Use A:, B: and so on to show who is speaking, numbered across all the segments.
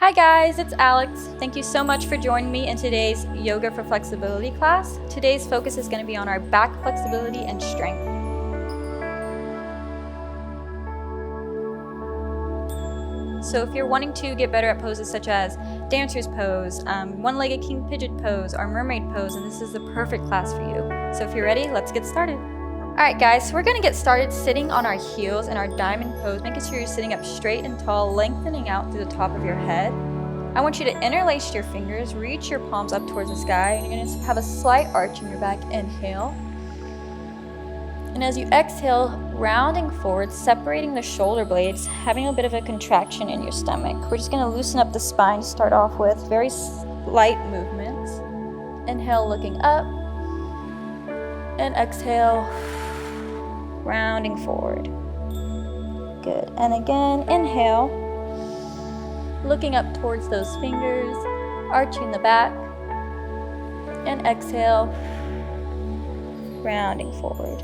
A: Hi guys, it's Alex. Thank you so much for joining me in today's Yoga for Flexibility class. Today's focus is going to be on our back flexibility and strength. So if you're wanting to get better at poses such as dancer's pose, one-legged king pigeon pose, or mermaid pose, and this is the perfect class for you. So if you're ready, let's get started. Alright guys, so we're going to get started sitting on our heels in our diamond pose, making sure you're sitting up straight and tall, lengthening out through the top of your head. I want you to interlace your fingers, reach your palms up towards the sky, and you're going to have a slight arch in your back. Inhale. And as you exhale, rounding forward, separating the shoulder blades, having a bit of a contraction in your stomach. We're just going to loosen up the spine to start off with, very light movements. Inhale, looking up, and exhale, rounding forward. Good. And again, inhale, looking up towards those fingers, arching the back, and exhale, rounding forward.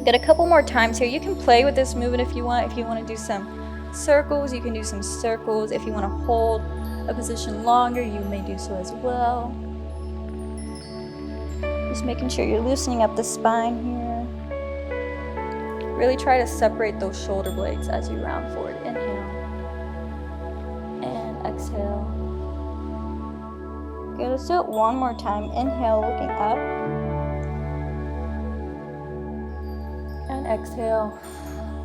A: Get a couple more times here. You can play with this movement if you want. If you want to do some circles, you can do some circles. If you want to hold a position longer, you may do so as well. Just making sure you're loosening up the spine here. Really try to separate those shoulder blades as you round forward. Inhale and exhale. Good, let's do it one more time. Inhale, looking up. And exhale,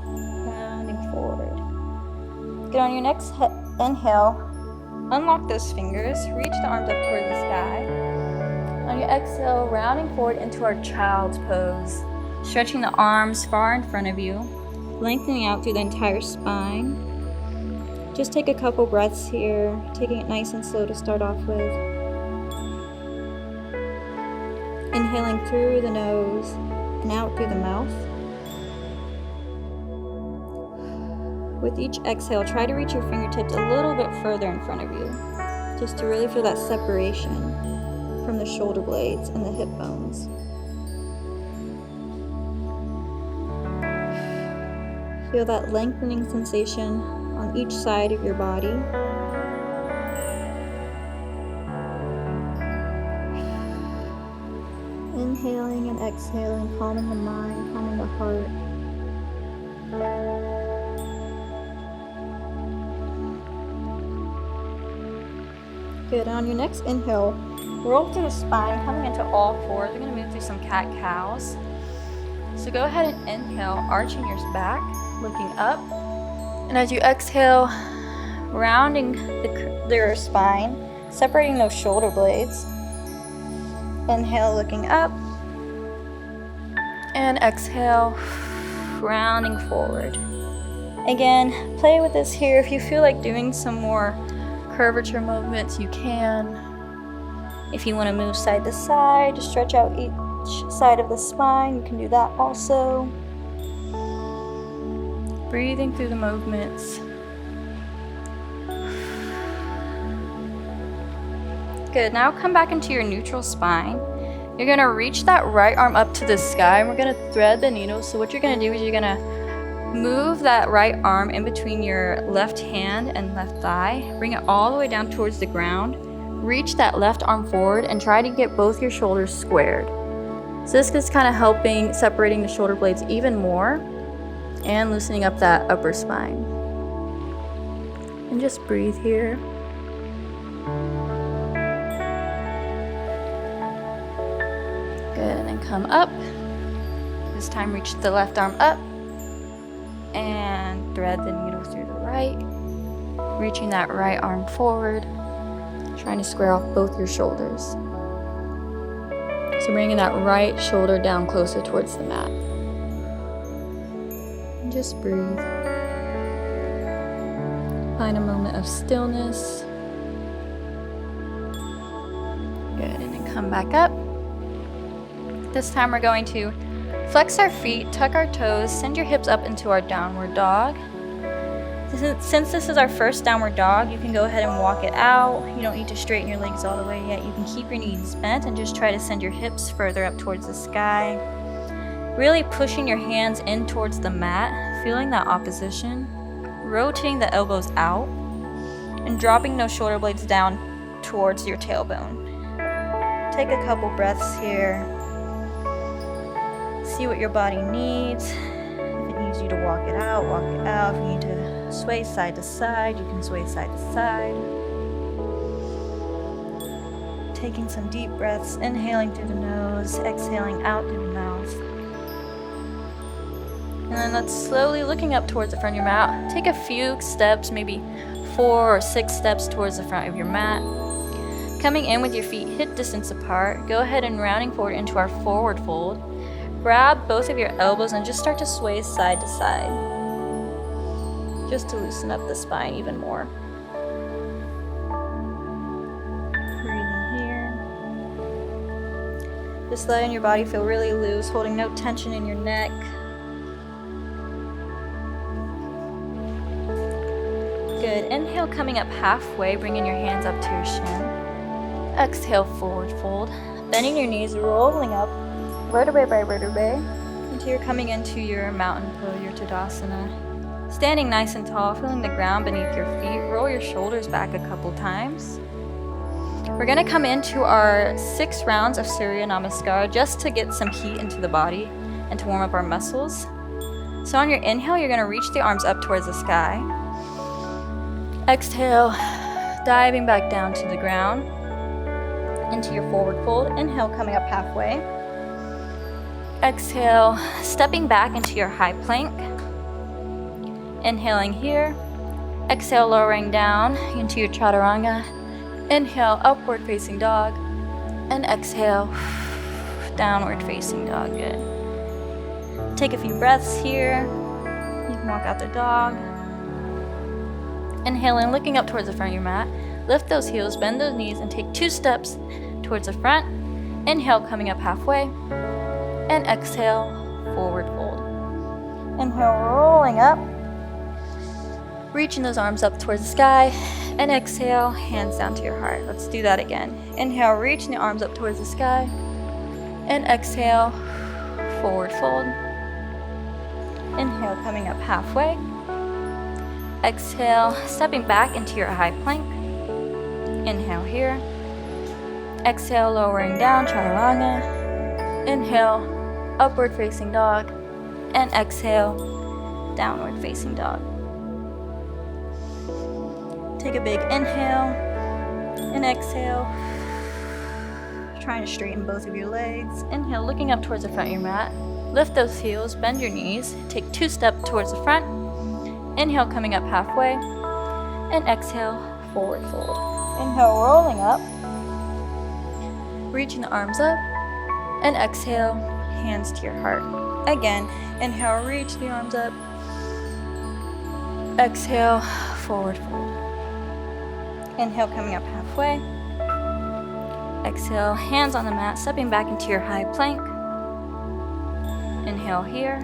A: rounding forward. Good, on your next inhale, unlock those fingers, reach the arms up towards the sky. On your exhale, rounding forward into our child's pose, stretching the arms far in front of you, lengthening out through the entire spine. Just take a couple breaths here, taking it nice and slow to start off with. Inhaling through the nose and out through the mouth. With each exhale, try to reach your fingertips a little bit further in front of you, just to really feel that separation from the shoulder blades and the hip bones. Feel that lengthening sensation on each side of your body. Inhaling and exhaling, calming the mind, calming the heart. Good. On your next inhale, roll through the spine, coming into all fours. We're going to move through some cat-cows. So go ahead and inhale, arching your back, looking up. And as you exhale, rounding your spine, separating those shoulder blades. Inhale, looking up. And exhale, rounding forward. Again, play with this here. If you feel like doing some more curvature movements, you can. If you want to move side to side to stretch out each side of the spine, you can do that also. Breathing through the movements. Good. Now come back into your neutral spine. You're going to reach that right arm up to the sky, and we're going to thread the needle. So what you're going to do is you're going to move that right arm in between your left hand and left thigh. Bring it all the way down towards the ground. Reach that left arm forward and try to get both your shoulders squared. So this is kind of helping separating the shoulder blades even more and loosening up that upper spine. And just breathe here. Good, and then come up. This time reach the left arm up and thread the needle through the right. Reaching that right arm forward, trying to square off both your shoulders. So bringing that right shoulder down closer towards the mat. And just breathe. Find a moment of stillness. Good, and then come back up. This time we're going to flex our feet, tuck our toes, send your hips up into our downward dog. Since this is our first downward dog, you can go ahead and walk it out. You don't need to straighten your legs all the way yet. You can keep your knees bent and just try to send your hips further up towards the sky. Really pushing your hands in towards the mat, feeling that opposition. Rotating the elbows out. and dropping those shoulder blades down towards your tailbone. Take a couple breaths here. See what your body needs. If it needs you to walk it out, walk it out. If you need to sway side to side, you can sway side to side. Taking some deep breaths, inhaling through the nose, exhaling out through the mouth. And then let's slowly, looking up towards the front of your mat, take a few steps, maybe 4 or 6 steps towards the front of your mat. Coming in with your feet hip distance apart, go ahead and rounding forward into our forward fold. Grab both of your elbows and just start to sway side to side, just to loosen up the spine even more. Just letting your body feel really loose, holding no tension in your neck. Good. Inhale, coming up halfway, bringing your hands up to your shin. Exhale, forward fold. Bending your knees, rolling up, vertebrae by vertebrae, until you're coming into your mountain pose, your Tadasana. Standing nice and tall, feeling the ground beneath your feet. Roll your shoulders back a couple times. We're going to come into our 6 rounds of Surya Namaskar just to get some heat into the body and to warm up our muscles. So on your inhale, you're going to reach the arms up towards the sky. Exhale, diving back down to the ground into your forward fold. Inhale, coming up halfway. Exhale, stepping back into your high plank. Inhaling here. Exhale, lowering down into your chaturanga. Inhale, upward facing dog, and exhale, downward facing dog. Good. Take a few breaths here. You can walk out the dog. Inhaling, looking up towards the front of your mat. Lift those heels, bend those knees, and take 2 steps towards the front. Inhale, coming up halfway, and exhale, forward fold. Inhale, rolling up, reaching those arms up towards the sky. And exhale, hands down to your heart. Let's do that again. Inhale, reaching the arms up towards the sky. And exhale, forward fold. Inhale, coming up halfway. Exhale, stepping back into your high plank. Inhale here. Exhale, lowering down, chaturanga. Inhale, upward facing dog. And exhale, downward facing dog. Take a big inhale and exhale. Trying to straighten both of your legs. Inhale, looking up towards the front of your mat. Lift those heels, bend your knees. Take 2 steps towards the front. Inhale, coming up halfway. And exhale, forward fold. Inhale, rolling up. Reaching the arms up. And exhale, hands to your heart. Again, inhale, reach the arms up. Exhale, forward fold. Inhale, coming up halfway. Exhale, hands on the mat, stepping back into your high plank. Inhale here.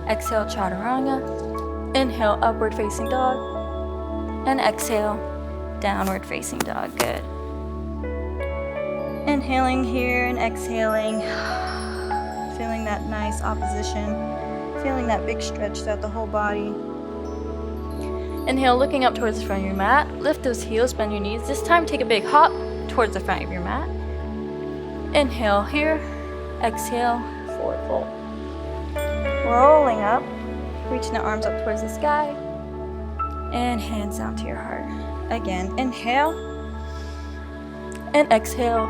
A: Exhale, chaturanga. Inhale, upward facing dog. And exhale, downward facing dog. Good. Inhaling here and exhaling. Feeling that nice opposition. Feeling that big stretch throughout the whole body. Inhale, looking up towards the front of your mat. Lift those heels, bend your knees. This time, take a big hop towards the front of your mat. Inhale here. Exhale, forward fold. Rolling up. Reaching the arms up towards the sky. And hands down to your heart. Again, inhale. And exhale.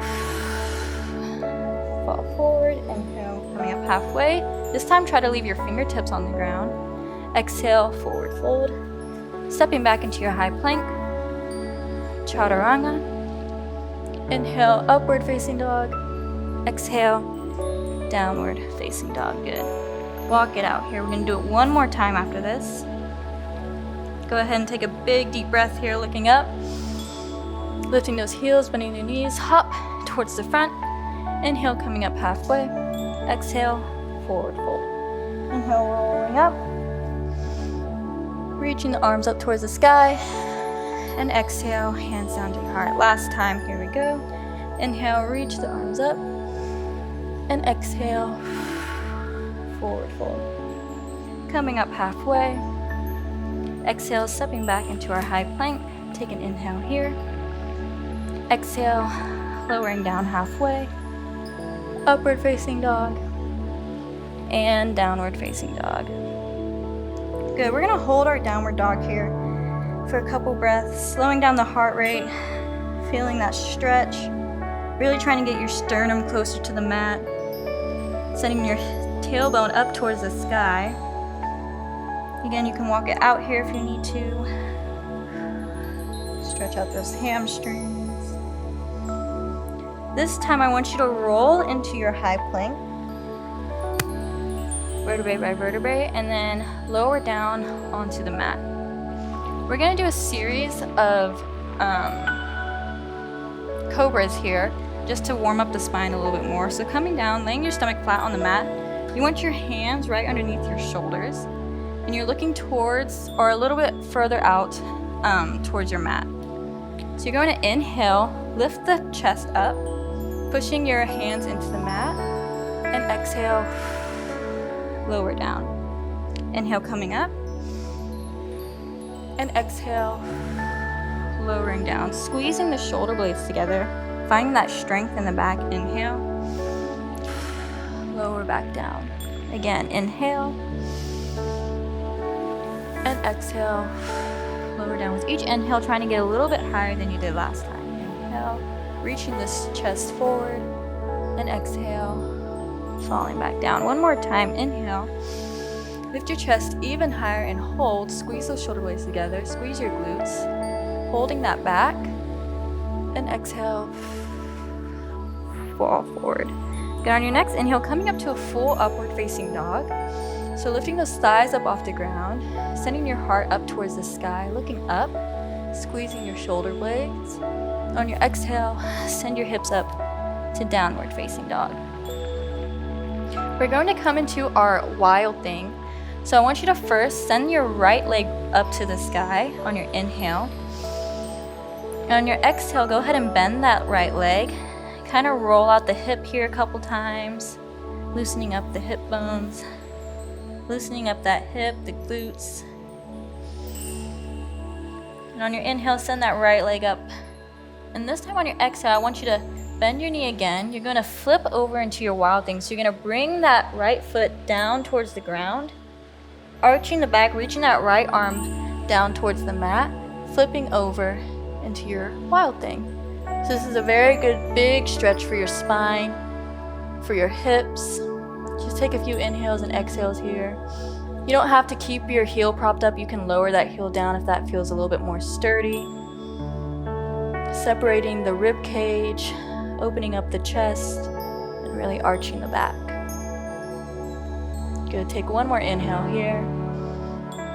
A: Fall forward. Inhale, coming up halfway. This time, try to leave your fingertips on the ground. Exhale, forward fold. Stepping back into your high plank. Chaturanga. Inhale, upward facing dog. Exhale, downward facing dog. Good. Walk it out here. We're going to do it one more time after this. Go ahead and take a big deep breath here, looking up. Lifting those heels, bending your knees. Hop towards the front. Inhale, coming up halfway. Exhale, forward fold. Inhale, rolling up. Reaching the arms up towards the sky. And exhale, hands down to your heart. Last time, here we go. Inhale, reach the arms up. And exhale, forward fold. Coming up halfway. Exhale, stepping back into our high plank. Take an inhale here. Exhale, lowering down halfway. Upward facing dog. And downward facing dog. Good, we're gonna hold our downward dog here for a couple breaths, slowing down the heart rate, feeling that stretch, really trying to get your sternum closer to the mat, sending your tailbone up towards the sky. Again, you can walk it out here if you need to. Stretch out those hamstrings. This time I want you to roll into your high plank, vertebrae by vertebrae, and then lower down onto the mat. We're gonna do a series of cobras here, just to warm up the spine a little bit more. So coming down, laying your stomach flat on the mat, you want your hands right underneath your shoulders, and you're looking towards, or a little bit further out, towards your mat. So you're going to inhale, lift the chest up, pushing your hands into the mat, and exhale, lower down. Inhale, coming up, and exhale, lowering down, squeezing the shoulder blades together, finding that strength in the back. Inhale, lower back down. Again, inhale, and exhale, lower down. With each inhale, trying to get a little bit higher than you did last time. Inhale, reaching this chest forward, and exhale, falling back down. One more time, inhale, lift your chest even higher and hold, squeeze those shoulder blades together, squeeze your glutes, holding that back, and exhale, fall forward. Good, on your next inhale, coming up to a full upward facing dog. So lifting those thighs up off the ground, sending your heart up towards the sky, looking up, squeezing your shoulder blades. On your exhale, send your hips up to downward facing dog. We're going to come into our wild thing. So I want you to first send your right leg up to the sky on your inhale. And on your exhale, go ahead and bend that right leg. Kind of roll out the hip here a couple times, loosening up the hip bones, loosening up that hip, the glutes. And on your inhale, send that right leg up. And this time on your exhale, I want you to bend your knee again. You're going to flip over into your wild thing. So you're going to bring that right foot down towards the ground, arching the back, reaching that right arm down towards the mat, flipping over into your wild thing. So this is a very good big stretch for your spine, for your hips. Just take a few inhales and exhales here. You don't have to keep your heel propped up. You can lower that heel down if that feels a little bit more sturdy. Separating the rib cage, opening up the chest, and really arching the back. Good, take one more inhale here.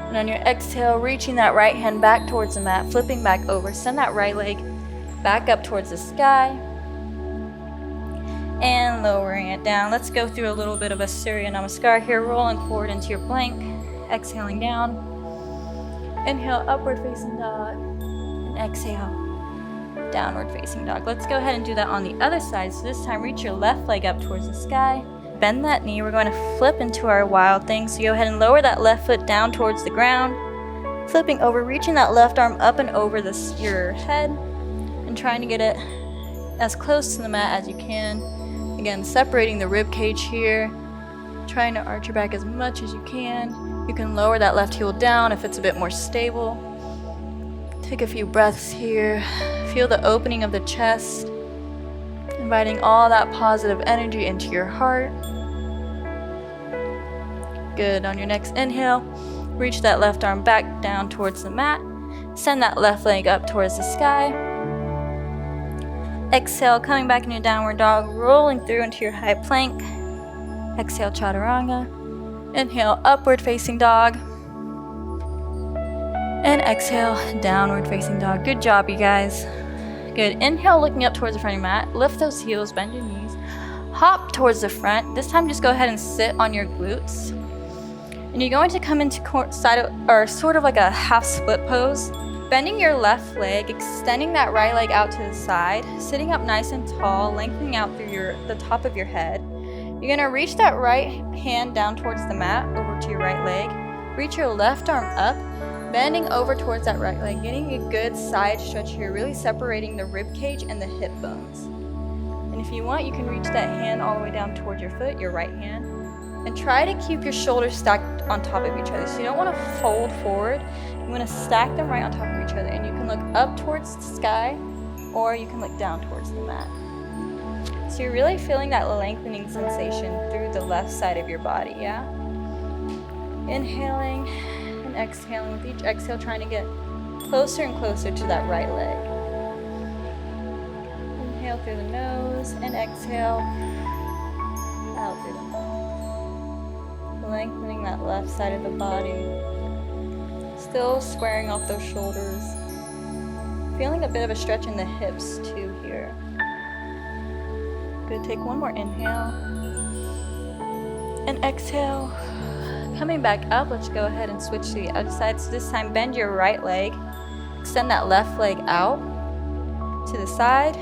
A: And on your exhale, reaching that right hand back towards the mat, flipping back over. Send that right leg back up towards the sky. And lowering it down. Let's go through a little bit of a Surya Namaskar here, rolling forward into your plank, exhaling down. Inhale, upward facing dog, and exhale, downward facing dog. Let's go ahead and do that on the other side. So this time, reach your left leg up towards the sky, bend that knee. We're going to flip into our wild thing. So go ahead and lower that left foot down towards the ground, flipping over, reaching that left arm up and over your head, and trying to get it as close to the mat as you can. Again, separating the rib cage here, trying to arch your back as much as you can. You can lower that left heel down if it's a bit more stable. Take a few breaths here. Feel the opening of the chest, inviting all that positive energy into your heart. Good. On your next inhale, reach that left arm back down towards the mat. Send that left leg up towards the sky. Exhale, coming back into downward dog, rolling through into your high plank. Exhale, chaturanga. Inhale, upward facing dog. And exhale, downward facing dog. Good job, you guys. Good. Inhale, looking up towards the front of your mat. Lift those heels, bend your knees. Hop towards the front. This time, just go ahead and sit on your glutes. And you're going to come into sort of like a half split pose. Bending your left leg, extending that right leg out to the side, sitting up nice and tall, lengthening out through the top of your head. You're gonna reach that right hand down towards the mat, over to your right leg. Reach your left arm up, Bending over towards that right leg, getting a good side stretch here, really separating the rib cage and the hip bones. And if you want, you can reach that hand all the way down towards your foot, your right hand, and try to keep your shoulders stacked on top of each other. So you don't want to fold forward, you want to stack them right on top of each other. And you can look up towards the sky, or you can look down towards the mat. So you're really feeling that lengthening sensation through the left side of your body, yeah? Inhaling and exhaling, with each exhale trying to get closer and closer to that right leg. Inhale through the nose and exhale out through the mouth. Lengthening that left side of the body. Still squaring off those shoulders. Feeling a bit of a stretch in the hips too here. Good, take one more inhale. And exhale. Coming back up, let's go ahead and switch to the other side. So this time, bend your right leg. Extend that left leg out to the side.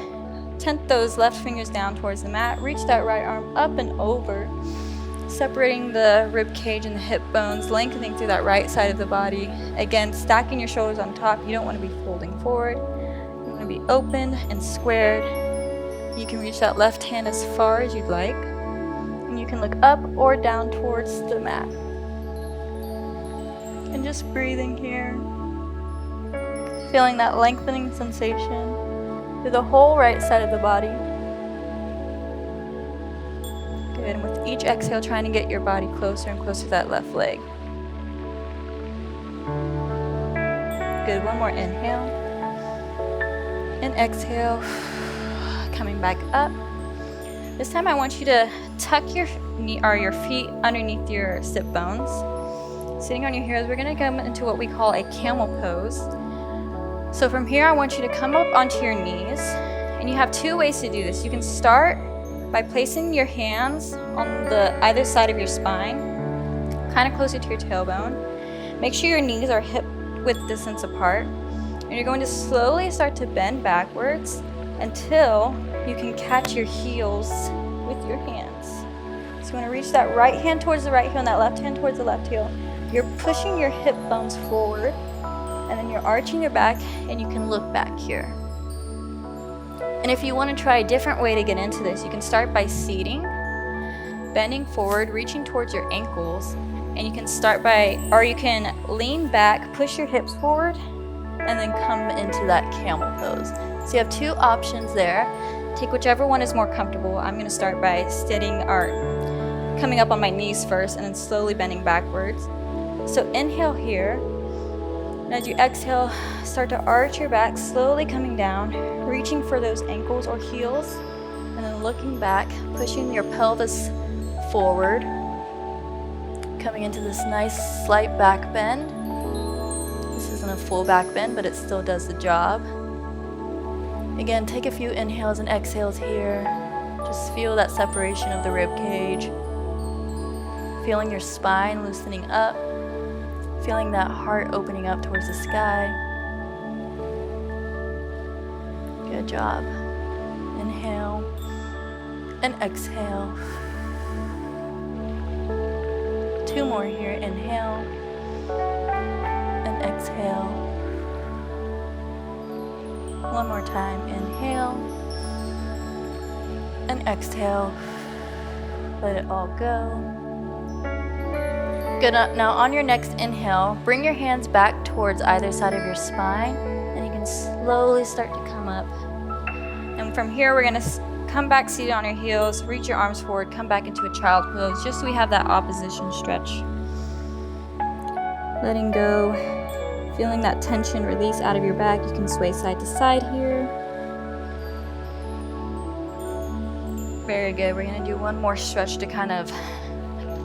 A: Tent those left fingers down towards the mat. Reach that right arm up and over, separating the rib cage and the hip bones, lengthening through that right side of the body. Again, stacking your shoulders on top. You don't want to be folding forward. You want to be open and squared. You can reach that left hand as far as you'd like. And you can look up or down towards the mat. And just breathing here. Feeling that lengthening sensation through the whole right side of the body. Good, and with each exhale, trying to get your body closer and closer to that left leg. Good, one more inhale. And exhale. Coming back up. This time I want you to tuck your knee or your feet underneath your sit bones. Sitting on your heels, we're going to come into what we call a camel pose. So from here, I want you to come up onto your knees, and you have two ways to do this. You can start by placing your hands on the either side of your spine, kind of closer to your tailbone. Make sure your knees are hip width distance apart, and you're going to slowly start to bend backwards until you can catch your heels with your hands. So you want to reach that right hand towards the right heel and that left hand towards the left heel. You're pushing your hip bones forward, and then you're arching your back, and you can look back here. And if you want to try a different way to get into this, you can start by seating, bending forward, reaching towards your ankles, and you can start by, or you can lean back, push your hips forward, and then come into that camel pose. So you have two options there. Take whichever one is more comfortable. I'm going to start by coming up on my knees first, and then slowly bending backwards. So inhale here, and as you exhale, start to arch your back, slowly coming down, reaching for those ankles or heels, and then looking back, pushing your pelvis forward, coming into this nice slight back bend. This isn't a full back bend, but it still does the job. Again, take a few inhales and exhales here. Just feel that separation of the rib cage, feeling your spine loosening up, feeling that heart opening up towards the sky. Good job. Inhale and exhale. Two more here. Inhale and exhale. One more time. Inhale and exhale. Let it all go. Good. Now on your next inhale, bring your hands back towards either side of your spine, and you can slowly start to come up. And from here, we're going to come back seated on your heels, reach your arms forward, come back into a child pose, just so we have that opposition stretch. Letting go, feeling that tension release out of your back. You can sway side to side here. Very good. We're going to do one more stretch to kind of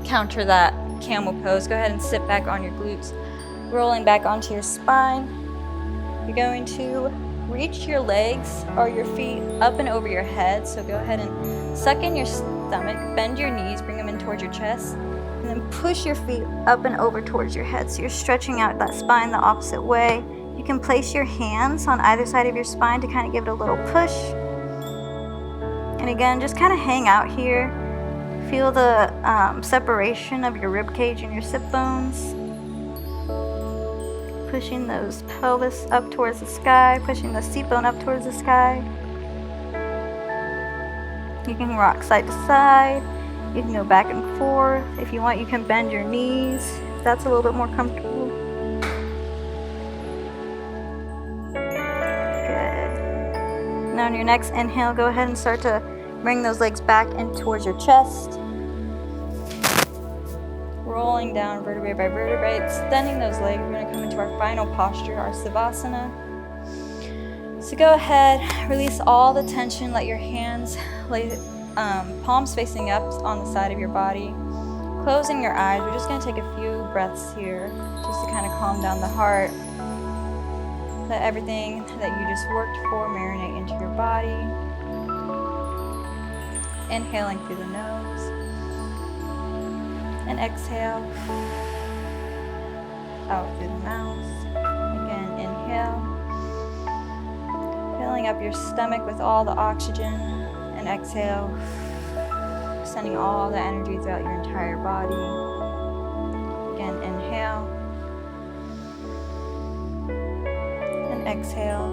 A: counter that camel pose. Go ahead and sit back on your glutes, rolling back onto your spine. You're going to reach your legs or your feet up and over your head. So go ahead and suck in your stomach, bend your knees, bring them in towards your chest, and then push your feet up and over towards your head. So you're stretching out that spine the opposite way. You can place your hands on either side of your spine to kind of give it a little push. And again, just kind of hang out here. Feel the separation of your rib cage and your sit bones. pushing those pelvis up towards the sky, pushing the seat bone up towards the sky. You can rock side to side. You can go back and forth. If you want, you can bend your knees if that's a little bit more comfortable. Good. Now on your next inhale, go ahead and start to bring those legs back in towards your chest. Rolling down vertebrae by vertebrae, extending those legs. We're going to come into our final posture, our Savasana. So go ahead, release all the tension. Let your hands lay palms facing up on the side of your body. Closing your eyes, we're just going to take a few breaths here just to kind of calm down the heart. Let everything that you just worked for marinate into your body. Inhaling through the nose. And exhale out through the mouth. Again, inhale. Filling up your stomach with all the oxygen. And exhale, sending all the energy throughout your entire body. Again, inhale. And exhale.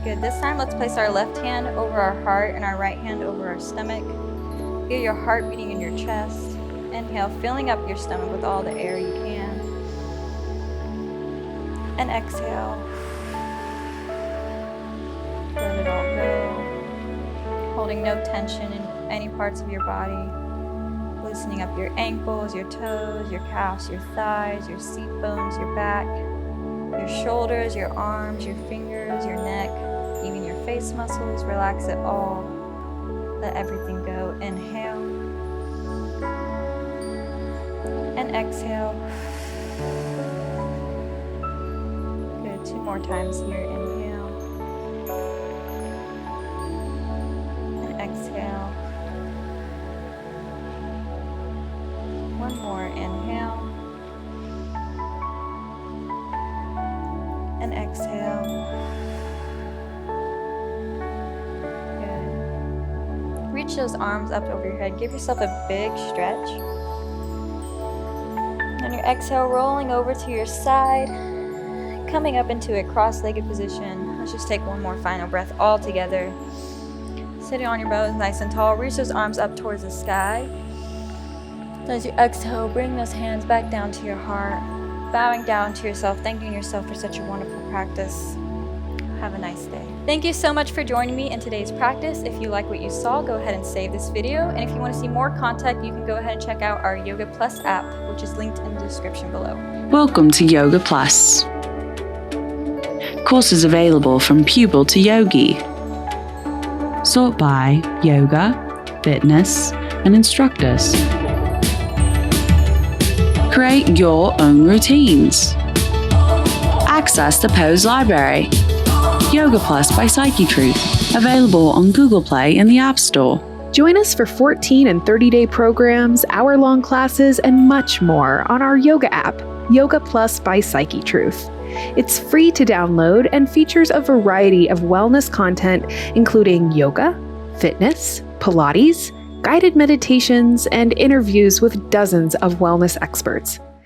A: Good. This time, let's place our left hand over our heart and our right hand over our stomach. Feel your heart beating in your chest. Inhale, filling up your stomach with all the air you can. And exhale. Let it all go. Holding no tension in any parts of your body. Loosening up your ankles, your toes, your calves, your thighs, your seat bones, your back, your shoulders, your arms, your fingers, your neck, even your face muscles. Relax it all. Let everything go. Inhale. And exhale. Good. 2 more times here. Inhale. And exhale. 1 more. Inhale. And exhale. Reach those arms up over your head. Give yourself a big stretch. On your exhale, rolling over to your side, coming up into a cross-legged position. Let's just take 1 more final breath all together. Sitting on your bones nice and tall. Reach those arms up towards the sky. As you exhale, bring those hands back down to your heart. Bowing down to yourself, thanking yourself for such a wonderful practice. Have a nice day. Thank you so much for joining me in today's practice. If you like what you saw, go ahead and save this video. And if you want to see more content, you can go ahead and check out our Yoga Plus app, which is linked in the description below.
B: Welcome to Yoga Plus. Courses available from pupil to yogi. Sort by yoga, fitness, and instructors. Create your own routines. Access the pose library. Yoga Plus by Psyche Truth, available on Google Play and the App Store.
C: Join us for 14 and 30-day programs, hour-long classes, and much more on our yoga app, Yoga Plus by Psyche Truth. It's free to download and features a variety of wellness content, including yoga, fitness, Pilates, guided meditations, and interviews with dozens of wellness experts.